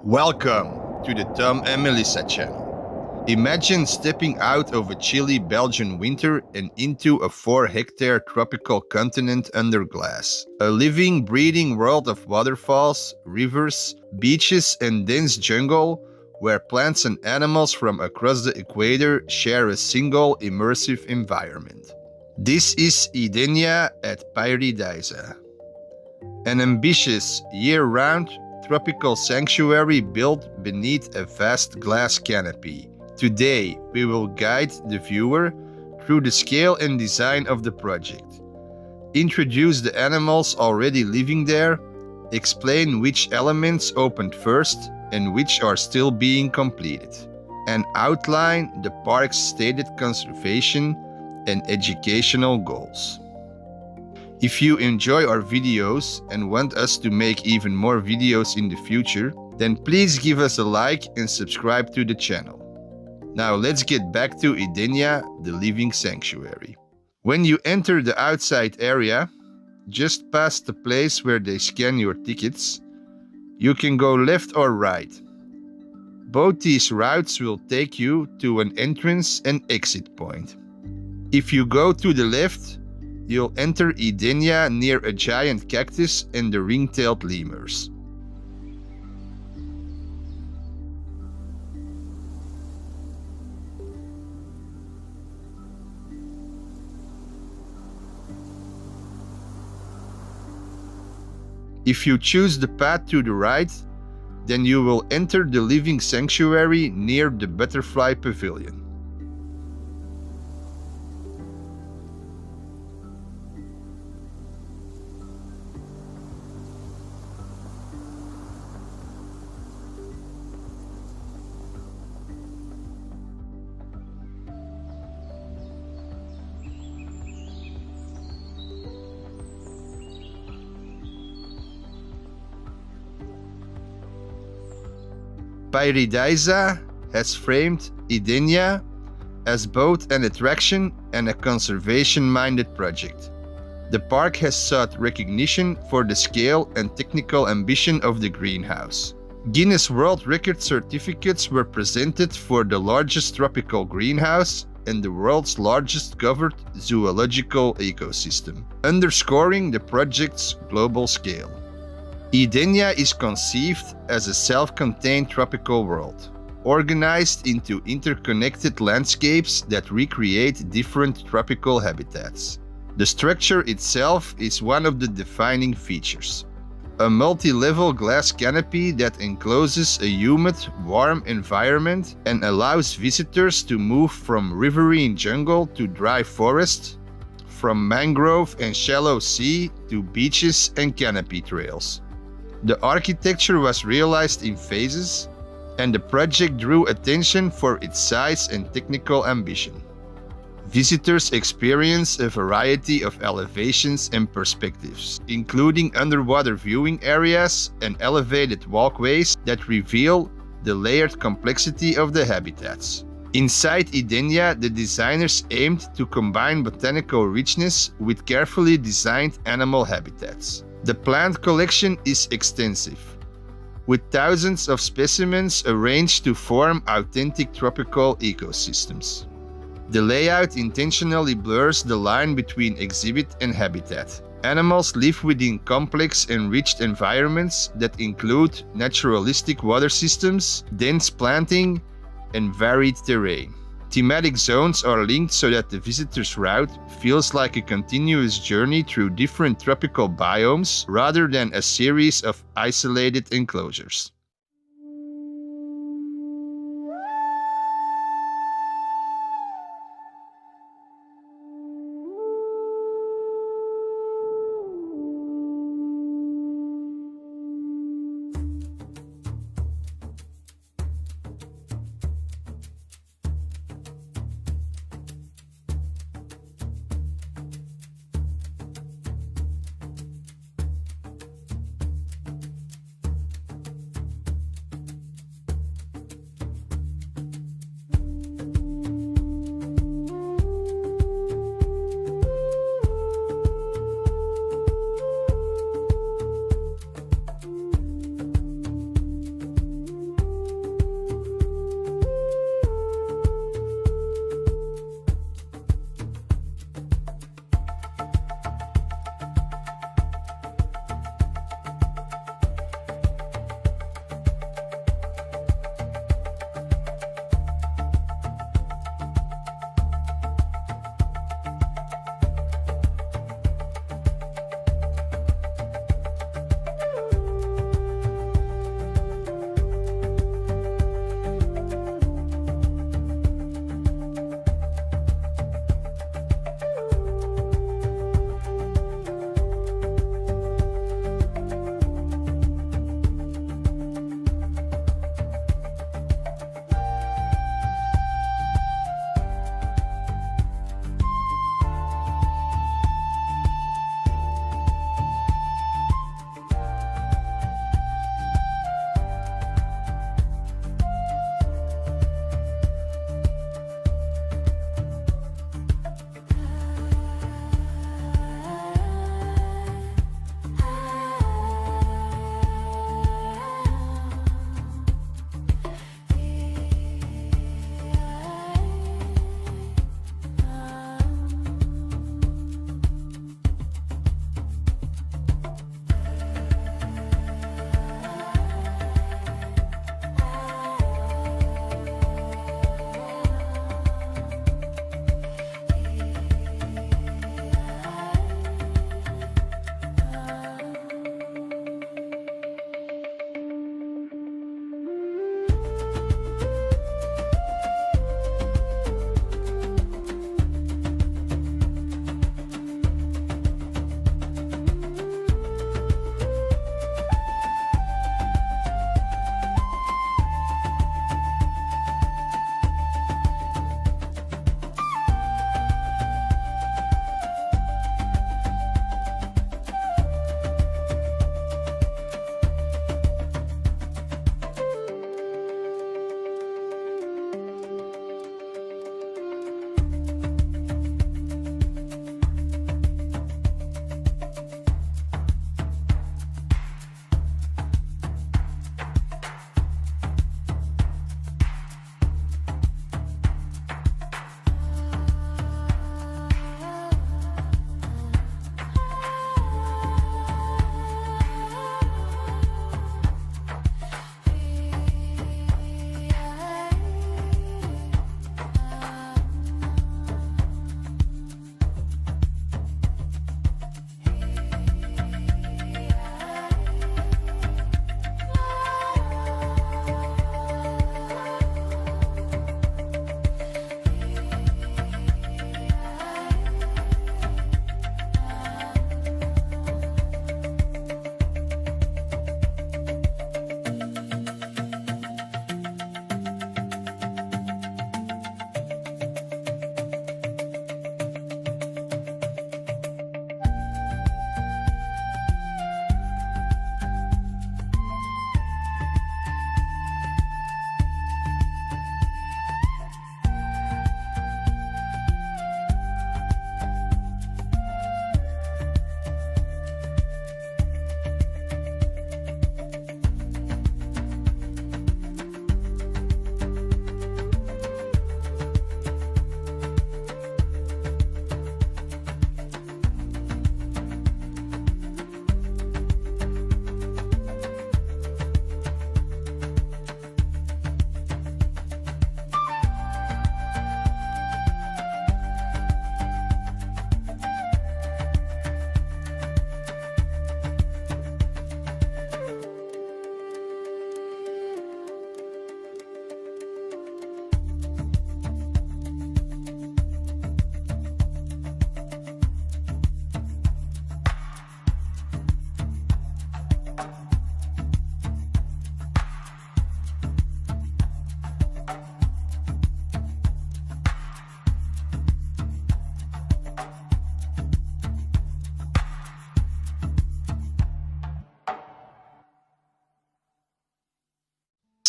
Welcome to the Tom and Melissa channel. Imagine stepping out of a chilly Belgian winter and into a 4-hectare tropical continent under glass. A living, breathing world of waterfalls, rivers, beaches, and dense jungle where plants and animals from across the equator share a single immersive environment. This is Edenia at Pairi Daiza, an ambitious, year-round tropical sanctuary built beneath a vast glass canopy. Today, we will guide the viewer through the scale and design of the project, introduce the animals already living there, explain which elements opened first and which are still being completed, and outline the park's stated conservation and educational goals. If you enjoy our videos and want us to make even more videos in the future, then please give us a like and subscribe to the channel. Now let's get back to Edenia, the living sanctuary. When you enter the outside area, just past the place where they scan your tickets, you can go left or right. Both these routes will take you to an entrance and exit point. If you go to the left, you'll enter Edenia near a giant cactus and the ring-tailed lemurs. If you choose the path to the right, then you will enter the living sanctuary near the butterfly pavilion. Pairi Daiza has framed Edenia as both an attraction and a conservation-minded project. The park has sought recognition for the scale and technical ambition of the greenhouse. Guinness World Record certificates were presented for the largest tropical greenhouse and the world's largest covered zoological ecosystem, underscoring the project's global scale. Edenia is conceived as a self-contained tropical world, organized into interconnected landscapes that recreate different tropical habitats. The structure itself is one of the defining features. A multi-level glass canopy that encloses a humid, warm environment and allows visitors to move from riverine jungle to dry forest, from mangrove and shallow sea to beaches and canopy trails. The architecture was realized in phases, and the project drew attention for its size and technical ambition. Visitors experience a variety of elevations and perspectives, including underwater viewing areas and elevated walkways that reveal the layered complexity of the habitats. Inside Edenia, the designers aimed to combine botanical richness with carefully designed animal habitats. The plant collection is extensive, with thousands of specimens arranged to form authentic tropical ecosystems. The layout intentionally blurs the line between exhibit and habitat. Animals live within complex, enriched environments that include naturalistic water systems, dense planting, and varied terrain. Thematic zones are linked so that the visitor's route feels like a continuous journey through different tropical biomes rather than a series of isolated enclosures.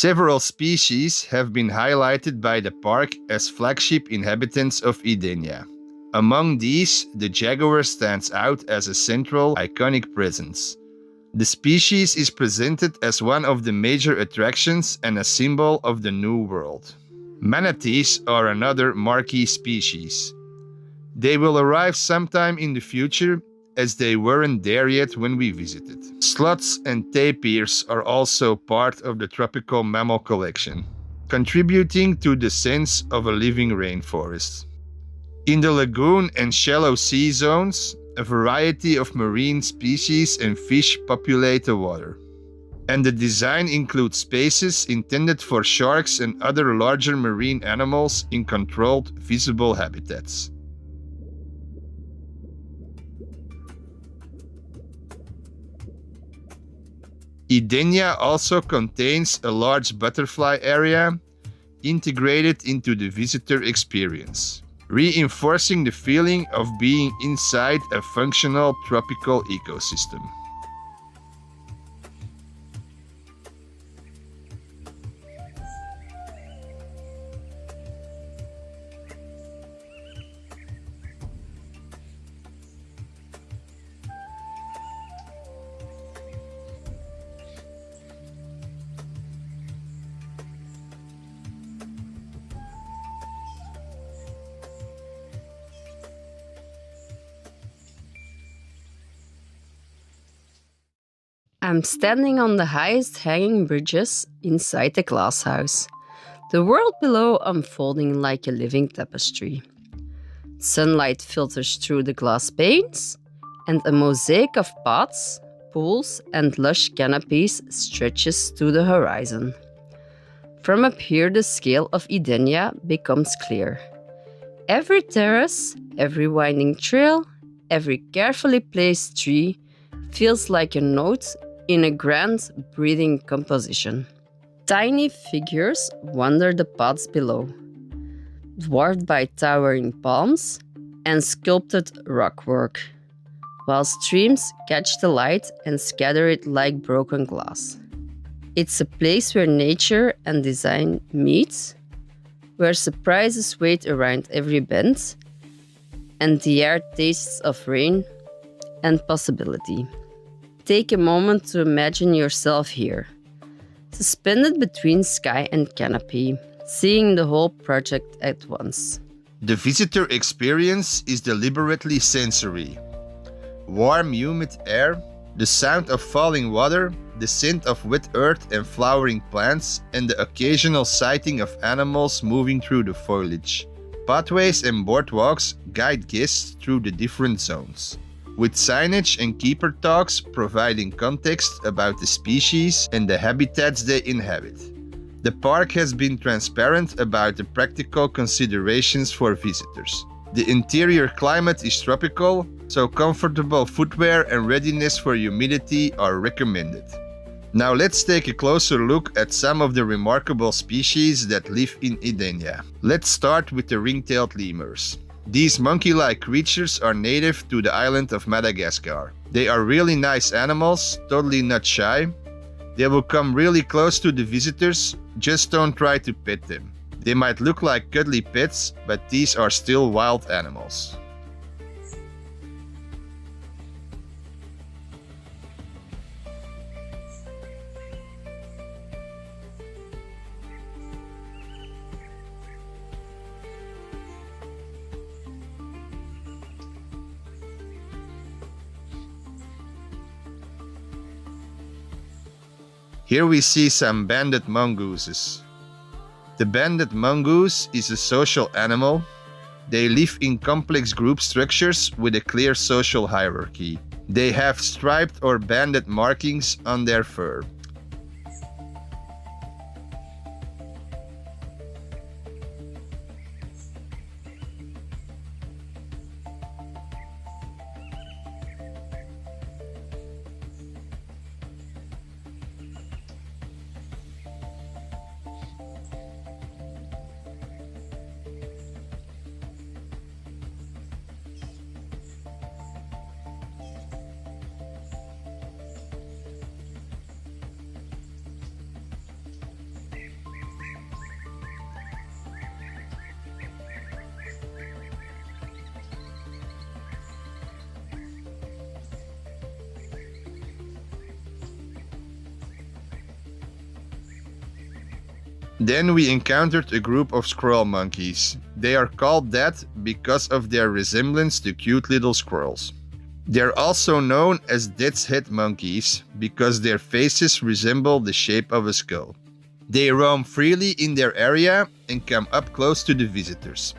Several species have been highlighted by the park as flagship inhabitants of Edenia. Among these, the jaguar stands out as a central, iconic presence. The species is presented as one of the major attractions and a symbol of the New World. Manatees are another marquee species. They will arrive sometime in the future, as they weren't there yet when we visited. Sloths and tapirs are also part of the tropical mammal collection, contributing to the sense of a living rainforest. In the lagoon and shallow sea zones, a variety of marine species and fish populate the water. And the design includes spaces intended for sharks and other larger marine animals in controlled, visible habitats. Edenia also contains a large butterfly area integrated into the visitor experience, reinforcing the feeling of being inside a functional tropical ecosystem. I'm standing on the highest hanging bridges inside the glass house, the world below unfolding like a living tapestry. Sunlight filters through the glass panes, and a mosaic of paths, pools, and lush canopies stretches to the horizon. From up here, the scale of Edenia becomes clear. Every terrace, every winding trail, every carefully placed tree feels like a note in a grand, breathing composition. Tiny figures wander the paths below, dwarfed by towering palms and sculpted rockwork, while streams catch the light and scatter it like broken glass. It's a place where nature and design meet, where surprises wait around every bend, and the air tastes of rain and possibility. Take a moment to imagine yourself here, suspended between sky and canopy, seeing the whole project at once. The visitor experience is deliberately sensory. Warm, humid air, the sound of falling water, the scent of wet earth and flowering plants, and the occasional sighting of animals moving through the foliage. Pathways and boardwalks guide guests through the different zones, with signage and keeper talks providing context about the species and the habitats they inhabit. The park has been transparent about the practical considerations for visitors. The interior climate is tropical, so comfortable footwear and readiness for humidity are recommended. Now let's take a closer look at some of the remarkable species that live in Edenia. Let's start with the ring-tailed lemurs. These monkey-like creatures are native to the island of Madagascar. They are really nice animals, totally not shy. They will come really close to the visitors, just don't try to pet them. They might look like cuddly pets, but these are still wild animals. Here we see some banded mongooses. The banded mongoose is a social animal. They live in complex group structures with a clear social hierarchy. They have striped or banded markings on their fur. Then we encountered a group of squirrel-monkeys. They are called that because of their resemblance to cute little squirrels. They're also known as death's head monkeys because their faces resemble the shape of a skull. They roam freely in their area and come up close to the visitors.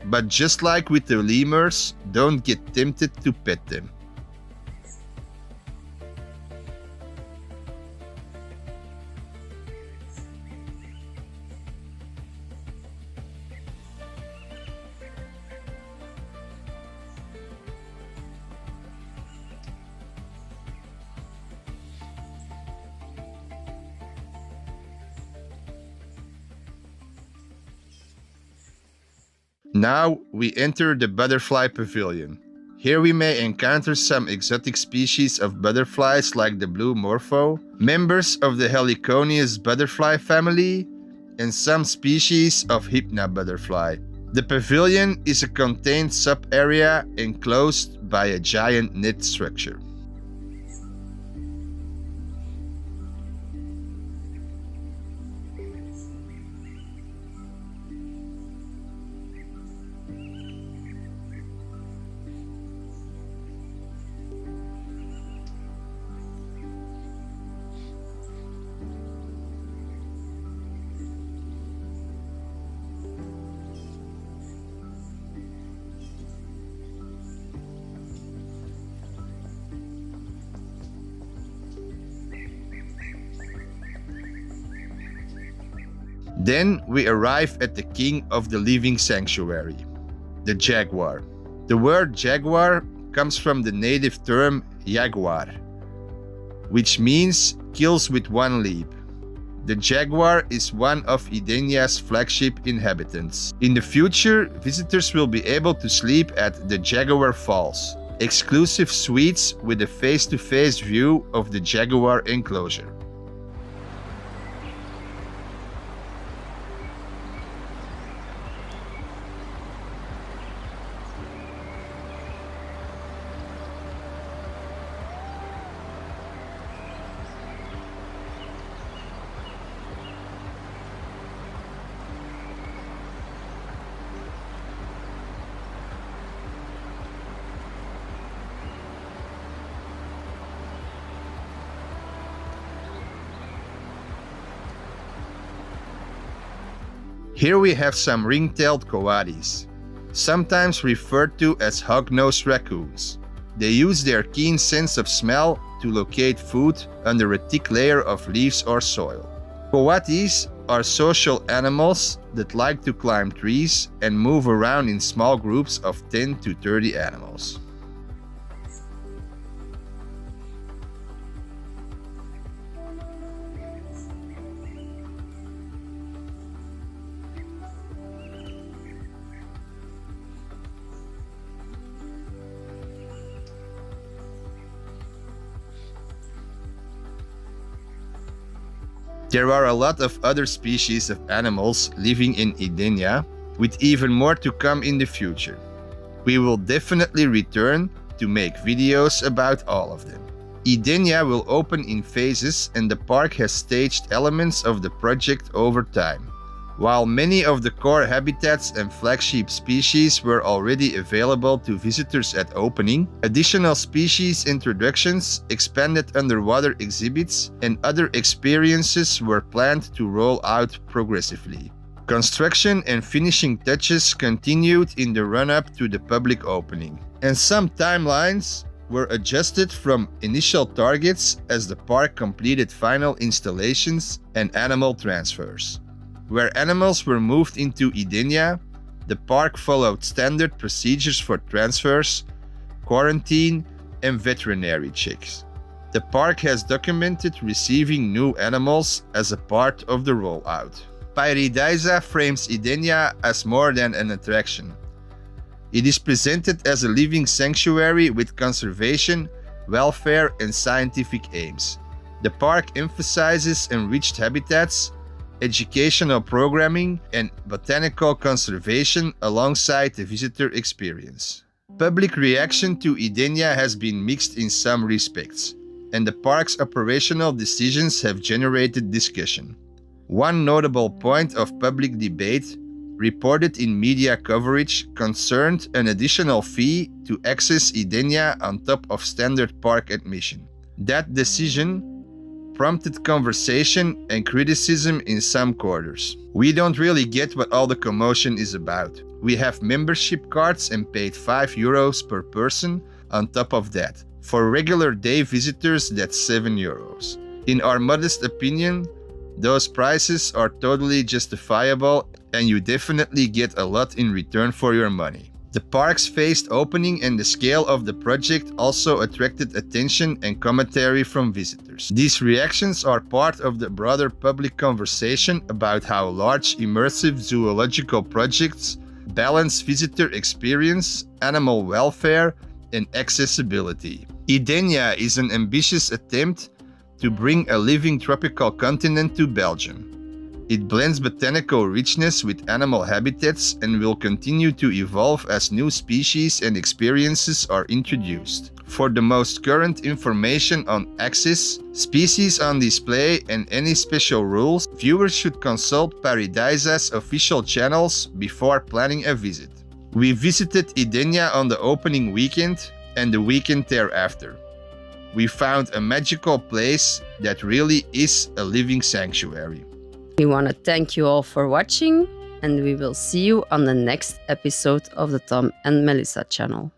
But just like with the lemurs, don't get tempted to pet them. Now we enter the butterfly pavilion. Here we may encounter some exotic species of butterflies like the blue morpho, members of the heliconius butterfly family, and some species of hypna butterfly. The pavilion is a contained sub-area enclosed by a giant net structure. Then we arrive at the king of the living sanctuary, the jaguar. The word jaguar comes from the native term jaguar, which means kills with one leap. The jaguar is one of Edenia's flagship inhabitants. In the future, visitors will be able to sleep at the Jaguar Falls, exclusive suites with a face-to-face view of the jaguar enclosure. Here we have some ring-tailed coatis, sometimes referred to as hog-nosed raccoons. They use their keen sense of smell to locate food under a thick layer of leaves or soil. Coatis are social animals that like to climb trees and move around in small groups of 10 to 30 animals. There are a lot of other species of animals living in Edenia, with even more to come in the future. We will definitely return to make videos about all of them. Edenia will open in phases and the park has staged elements of the project over time. While many of the core habitats and flagship species were already available to visitors at opening, additional species introductions, expanded underwater exhibits, and other experiences were planned to roll out progressively. Construction and finishing touches continued in the run-up to the public opening, and some timelines were adjusted from initial targets as the park completed final installations and animal transfers. Where animals were moved into Edenia, the park followed standard procedures for transfers, quarantine, and veterinary checks. The park has documented receiving new animals as a part of the rollout. Pairi Daiza frames Edenia as more than an attraction. It is presented as a living sanctuary with conservation, welfare, and scientific aims. The park emphasizes enriched habitats, educational programming, and botanical conservation alongside the visitor experience. Public reaction to Edenia has been mixed in some respects, and the park's operational decisions have generated discussion. One notable point of public debate reported in media coverage concerned an additional fee to access Edenia on top of standard park admission. That decision prompted conversation and criticism in some quarters. We don't really get what all the commotion is about. We have membership cards and paid €5 per person on top of that. For regular day visitors, that's €7. In our modest opinion, those prices are totally justifiable and you definitely get a lot in return for your money. The park's phased opening and the scale of the project also attracted attention and commentary from visitors. These reactions are part of the broader public conversation about how large immersive zoological projects balance visitor experience, animal welfare, and accessibility. Edenia is an ambitious attempt to bring a living tropical continent to Belgium. It blends botanical richness with animal habitats and will continue to evolve as new species and experiences are introduced. For the most current information on access, species on display, and any special rules, viewers should consult Pairi Daiza's official channels before planning a visit. We visited Edenia on the opening weekend and the weekend thereafter. We found a magical place that really is a living sanctuary. We want to thank you all for watching, and we will see you on the next episode of the Tom and Melissa channel.